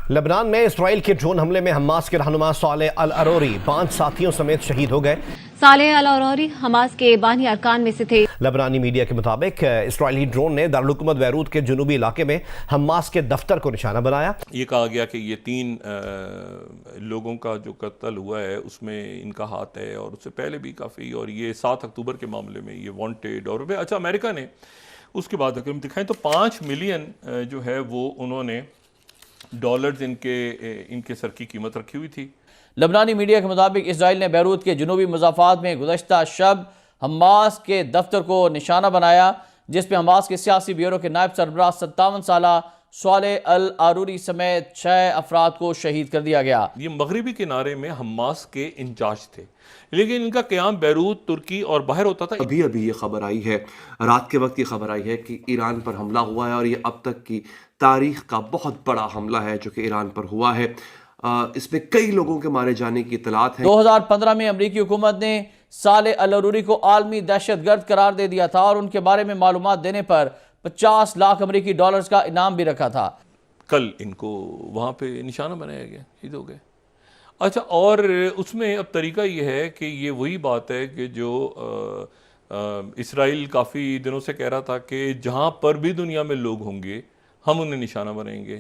Lebanon में Israel के drone हमले में हमास के रहनुमा सालेह अल अरोरी 5 साथियों समेत शहीद हो गए। सालेह अल अरोरी हमास के बानी अरकान में से थे। लेबनानी मीडिया के मुताबिक इसराइली ड्रोन ने दारुल हुकूमत बैरूत के जुनूबी इलाके में हमास के दफ्तर को निशाना बनाया। ये कहा गया कि ये 3 लोगों का जो कत्ल हुआ है उसमें इनका हाथ है, और उससे पहले भी काफ़ी, और ये 7 अक्टूबर के मामले में ये वांटेड। और अच्छा, अमेरिका ने उसके बाद अगर हम दिखाएं तो 5 मिलियन जो है वो उन्होंने डॉलर्स इनके सर की कीमत रखी हुई थी। लबनानी मीडिया के मुताबिक इसराइल ने बैरूत के जुनूबी मुजाफात में गुज़श्ता शब हमास के दफ्तर को निशाना बनाया, जिसमें हमास के सियासी ब्यूरो के नायब सरबराह 57 साला सालेह अल अरूरी समेत 6 अफराद को शहीद कर दिया गया। ये मगरबी किनारे में हमास के इंचार्ज थे, लेकिन इनका क़याम बैरूत, तुर्की और बाहर होता था। अभी ये खबर आई है, रात के वक्त ये खबर आई है कि ईरान पर हमला हुआ है, और ये अब तक की तारीख का बहुत बड़ा हमला है जो कि ईरान पर हुआ है। इसमें कई लोगों के मारे जाने की इतलात है। 2015 में अमरीकी हुकूमत ने सालेह अल अरूरी को आलमी दहशतगर्द करार दे दिया था, और उनके बारे में मालूमात देने पर 50 लाख अमरीकी डॉलर्स का इनाम भी रखा था। कल इनको वहाँ पे निशाना बनाया गया, शहीद हो गए। अच्छा, और उसमें अब तरीका ये है कि ये वही बात है कि जो इसराइल काफ़ी दिनों से कह रहा था कि जहाँ पर भी दुनिया में लोग होंगे हम उन्हें निशाना बनाएंगे।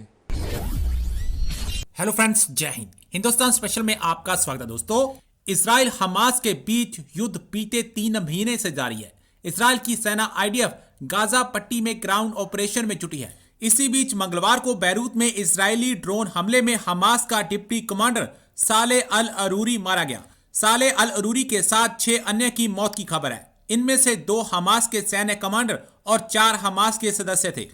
हेलो फ्रेंड्स, जय हिंद। हिंदुस्तान स्पेशल में आपका स्वागत है। दोस्तों, इसराइल हमास के बीच युद्ध बीते 3 महीने से जारी है। इसराइल की सेना IDF गाजा पट्टी में ग्राउंड ऑपरेशन में जुटी है। इसी बीच मंगलवार को बैरूत में इजरायली ड्रोन हमले में हमास का डिप्टी कमांडर सालेह अल अरूरी मारा गया। सालेह अल अरूरी के साथ 6 अन्य की मौत की खबर है। इनमें से 2 हमास के सैन्य कमांडर और 4 हमास के सदस्य थे।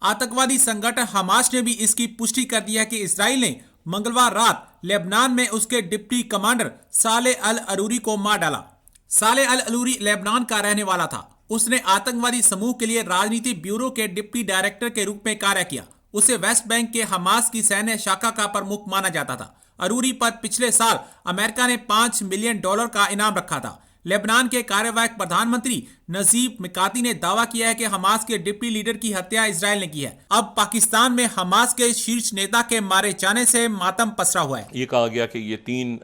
आतंकवादी संगठन हमास ने भी इसकी पुष्टि कर दी है कि इसराइल ने मंगलवार रात लेबनान में उसके डिप्टी कमांडर सालेह अल अरूरी को मार डाला। सालेह अल अरूरी लेबनान का रहने वाला था। उसने आतंकवादी समूह के लिए राजनीति ब्यूरो के डिप्टी डायरेक्टर के रूप में कार्य किया। उसे वेस्ट बैंक के हमास की सैन्य शाखा का प्रमुख माना जाता था। अरूरी पर पिछले साल अमेरिका ने $5 मिलियन का इनाम रखा था। लेबनान के कार्यवाहक प्रधानमंत्री नजीब मिकाती ने दावा किया है कि हमास के डिप्टी लीडर की हत्या इसराइल ने की है। अब पाकिस्तान में हमास के शीर्ष नेता के मारे जाने से मातम पसरा हुआ है। ये कहा गया कि ये 3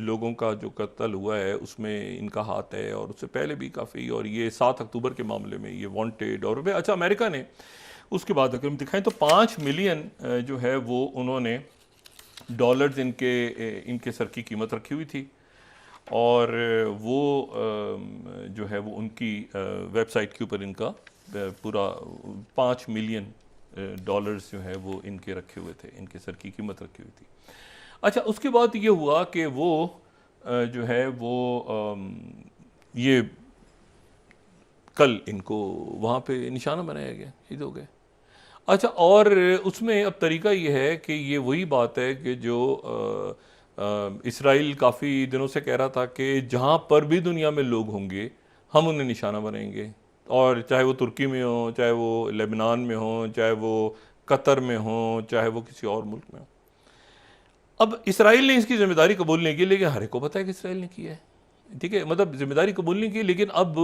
लोगों का जो कत्ल हुआ है उसमें इनका हाथ है, और उससे पहले भी काफ़ी, और ये 7 अक्टूबर के मामले में ये वांटेड। और अच्छा, अमेरिका ने उसके बाद अगर हम दिखाएं तो 5 मिलियन जो है वो उन्होंने डॉलर्स इनके सर की कीमत रखी हुई थी, और वो जो है वो उनकी वेबसाइट के ऊपर इनका पूरा $5 मिलियन जो है वो इनके रखे हुए थे, इनके सर की कीमत रखी हुई थी। अच्छा, उसके बाद ये हुआ कि वो जो है वो ये कल इनको वहाँ पे निशाना बनाया गया, शहीद हो गए। अच्छा, और उसमें अब तरीका ये है कि ये वही बात है कि जो इसराइल काफ़ी दिनों से कह रहा था कि जहाँ पर भी दुनिया में लोग होंगे हम उन्हें निशाना बनाएंगे, और चाहे वो तुर्की में हो, चाहे वो लेबनान में हो, चाहे वो कतर में हो, चाहे वो किसी और मुल्क में हो। अब इसराइल ने इसकी ज़िम्मेदारी कबूल नहीं की, लेकिन हर एक को पता है कि इसराइल ने की है, ठीक है, मतलब ज़िम्मेदारी कबूल नहीं की। लेकिन अब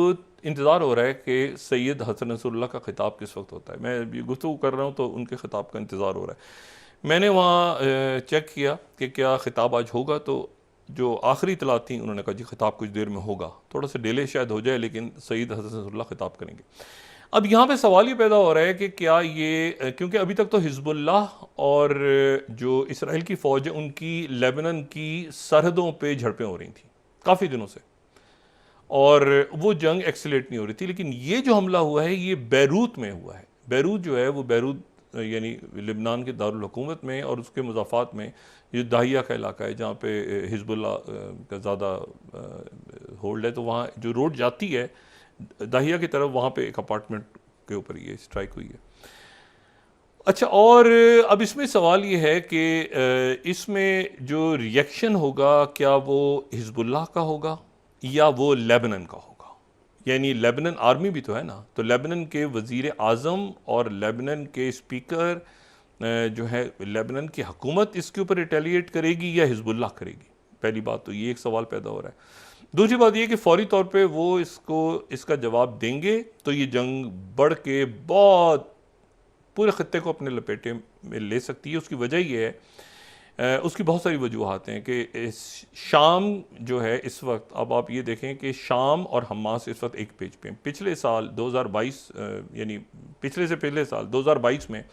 इंतज़ार हो रहा है कि सैयद हसन नसरुल्लाह का खिताब किस वक्त होता है। मैं गुफ्तगू कर रहा हूँ तो उनके खिताब का इंतज़ार हो रहा है। मैंने वहाँ चेक किया कि क्या खिताब आज होगा, तो जो आखिरी इतलात थी उन्होंने कहा जी खिताब कुछ देर में होगा, थोड़ा सा डिले शायद हो जाए, लेकिन सैयद हसन नसरुल्लाह खिताब करेंगे। अब यहाँ पे सवाल ये पैदा हो रहा है कि क्या ये, क्योंकि अभी तक तो हिजबुल्लाह और जो इसराइल की फ़ौज है उनकी लेबनान की सरहदों पे झड़पें हो रही थी काफ़ी दिनों से, और वो जंग एक्सीलेट नहीं हो रही थी। लेकिन ये जो हमला हुआ है ये बैरूत में हुआ है। बैरूत जो है वो बैरूत यानी लेबनान के दारुल हुकूमत में और उसके मुज़ाफ़ात में, ये दाहिया का इलाका है जहाँ पे हिजबुल्लाह का ज़्यादा होल्ड है। तो वहाँ जो रोड जाती है दाहिया की तरफ, वहाँ पे एक अपार्टमेंट के ऊपर ये स्ट्राइक हुई है। अच्छा, और अब इसमें सवाल ये है कि इसमें जो रिएक्शन होगा क्या वो हिजबुल्लाह का होगा या वो लेबनान का होगा। यानी लेबनान आर्मी भी तो है ना, तो लेबनान के वज़ीर आज़म और लेबनान के स्पीकर जो है, लेबनान की हुकूमत इसके ऊपर रिटेलिएट करेगी या हिजबुल्लाह करेगी। पहली बात तो ये एक सवाल पैदा हो रहा है। दूसरी बात ये कि फौरी तौर पे वो इसका जवाब देंगे तो ये जंग बढ़ के बहुत पूरे ख़त्ते को अपने लपेटे में ले सकती है। उसकी वजह ये है, उसकी बहुत सारी वजूहात हैं कि शाम जो है इस वक्त, अब आप ये देखें कि शाम और हमास इस वक्त एक पेज पे हैं। पिछले साल 2022 यानी पिछले से पिछले साल 2022 में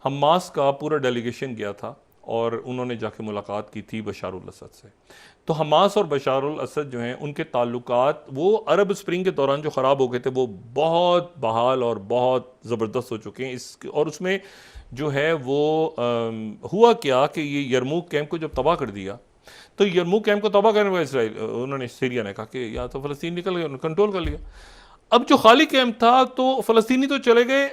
हमास का पूरा डेलीगेशन गया था और उन्होंने जाके मुलाकात की थी बशारुल असद से। तो हमास और बशारुल असद जो हैं उनके ताल्लुकात वो अरब स्प्रिंग के दौरान जो ख़राब हो गए थे वो बहुत बहाल और बहुत ज़बरदस्त हो चुके हैं। और उसमें जो है वो हुआ क्या कि ये यरमूक कैंप को जब तबाह कर दिया, तो यरमूक कैंप को तबाह करने वाला इसराइल, उन्होंने सीरिया ने कहा कि या तो फ़लस्तीन निकल गए, उन्होंने कंट्रोल कर लिया। अब जो खाली कैंप था तो फ़लस्तीनी तो चले गए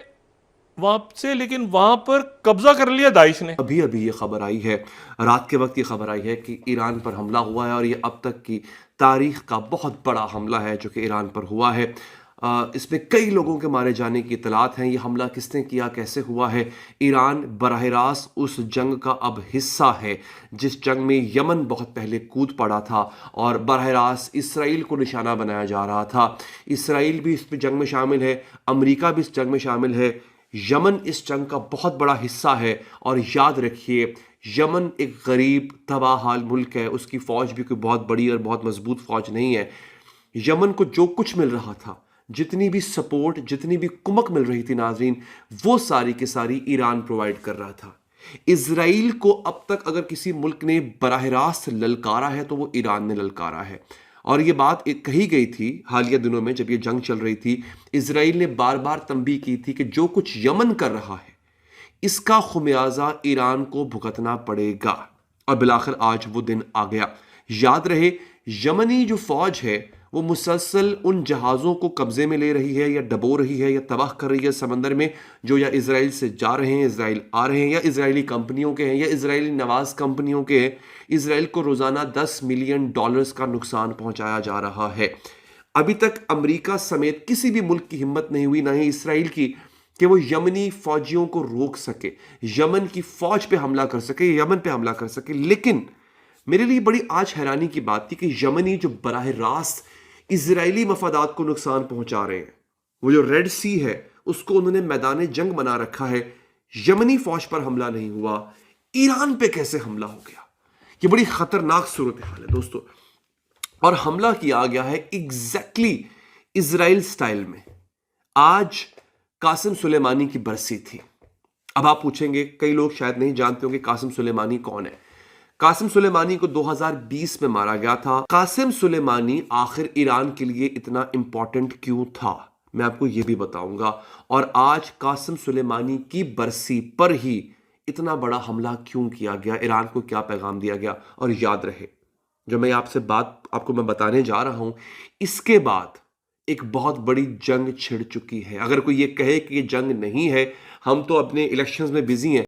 वहाँ से, लेकिन वहाँ पर कब्जा कर लिया दाइश ने। अभी अभी ये खबर आई है, रात के वक्त ये खबर आई है कि ईरान पर हमला हुआ है और ये अब तक की तारीख का बहुत बड़ा हमला है जो कि ईरान पर हुआ है। इसमें कई लोगों के मारे जाने की इतलात हैं। ये हमला किसने किया, कैसे हुआ है? ईरान बराह रास्त उस जंग का अब हिस्सा है जिस जंग में यमन बहुत पहले कूद पड़ा था और बराह रास्त इसराइल को निशाना बनाया जा रहा था। इसराइल भी इस जंग में शामिल है, अमेरिका भी इस जंग में शामिल है, यमन इस जंग का बहुत बड़ा हिस्सा है। और याद रखिए, यमन एक गरीब तबाहाल मुल्क है, उसकी फ़ौज भी कोई बहुत बड़ी और बहुत मजबूत फ़ौज नहीं है। यमन को जो कुछ मिल रहा था, जितनी भी सपोर्ट, जितनी भी कुमक मिल रही थी नाजरीन, वो सारी की सारी ईरान प्रोवाइड कर रहा था। इजराइल को अब तक अगर किसी मुल्क ने बराह रास्त ललकारा है तो वो ईरान ने ललकारा है। और ये बात कही गई थी हालिया दिनों में जब ये जंग चल रही थी। इजराइल ने बार बार तंबीह की थी कि जो कुछ यमन कर रहा है इसका खुमियाजा ईरान को भुगतना पड़ेगा। और बिलाखिर आज वो दिन आ गया। याद रहे, यमनी जो फौज है वो मुसलसल उन जहाज़ों को कब्जे में ले रही है या डबो रही है या तबाह कर रही है समंदर में, जो या इजराइल से जा रहे हैं, इजराइल आ रहे हैं, या इजरायली कंपनियों के हैं या इजरायली नवाज कंपनियों के हैं। इजराइल को रोज़ाना $10 मिलियन का नुकसान पहुंचाया जा रहा है। अभी तक अमेरिका समेत किसी भी मुल्क की हिम्मत नहीं हुई, ना ही इसराइल की, कि वो यमनी फौजियों को रोक सके, यमन की फौज पे हमला कर सके, यमन पे हमला कर सके। लेकिन मेरे लिए बड़ी आज हैरानी की बात थी कि यमनी जो बराह रास्त इजरायली मफादात को नुकसान पहुंचा रहे हैं, वो जो रेड सी है उसको उन्होंने मैदान जंग बना रखा है, यमनी फौज पर हमला नहीं हुआ, ईरान पे कैसे हमला हो गया? ये बड़ी खतरनाक सूरत हाल है दोस्तों। और हमला किया गया है एग्जैक्टली इजराइल स्टाइल में। आज कासिम सुलेमानी की बरसी थी। अब आप पूछेंगे, कई लोग शायद नहीं जानते होंगे कासिम सुलेमानी कौन है। कासिम सुलेमानी को 2020 में मारा गया था। कासिम सुलेमानी आखिर ईरान के लिए इतना इंपॉर्टेंट क्यों था, मैं आपको यह भी बताऊंगा। और आज कासिम सुलेमानी की बरसी पर ही इतना बड़ा हमला क्यों किया गया, ईरान को क्या पैगाम दिया गया। और याद रहे, जो मैं आपसे बात आपको मैं बताने जा रहा हूं, इसके बाद एक बहुत बड़ी जंग छिड़ चुकी है। अगर कोई ये कहे कि ये जंग नहीं है, हम तो अपने इलेक्शंस में बिजी हैं,